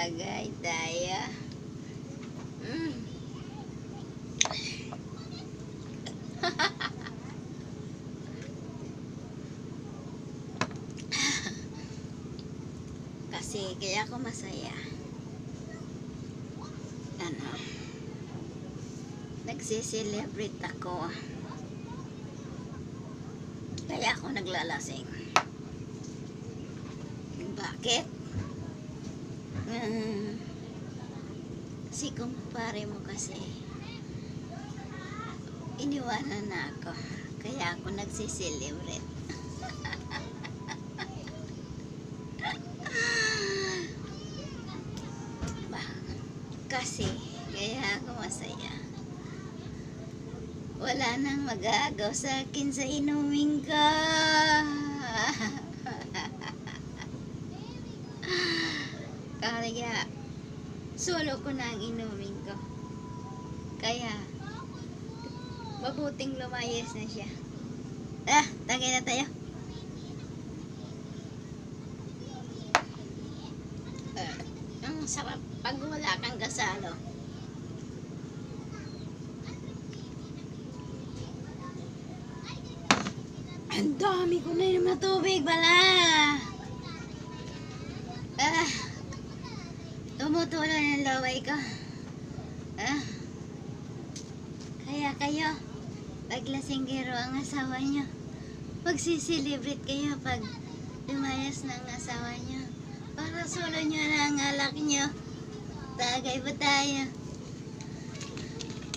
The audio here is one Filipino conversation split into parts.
bagay tayo. Kasi kaya ako masaya. Nagsiselebrate ako. Kaya ako naglalasing. Bakit? Si kumpare mo kasi iniwanan na ako. Kaya ako nagsiselebrate. Kasi kaya ako masaya. Wala nang magagaw sa akin sa inumin ka. Kaya solo ko na ang inumin ko. Kaya mabuting lumayas na siya. Tagay na tayo. Ang sarap pag wala kang kasalo. Ang dami ko na yung matubig pala. Tumutulo ng laway ko. Kaya kayo, pag lasinggero ang asawa nyo, magsiselebrate kayo pag lumayas ng asawa nyo. Para solo nyo na ang alak nyo. Tagay pa tayo.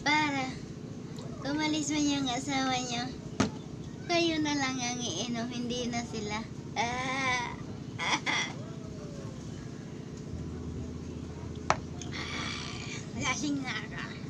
Para umalis man yung asawa nyo, kayo na lang ang iinom, hindi na sila. Lasing na ako.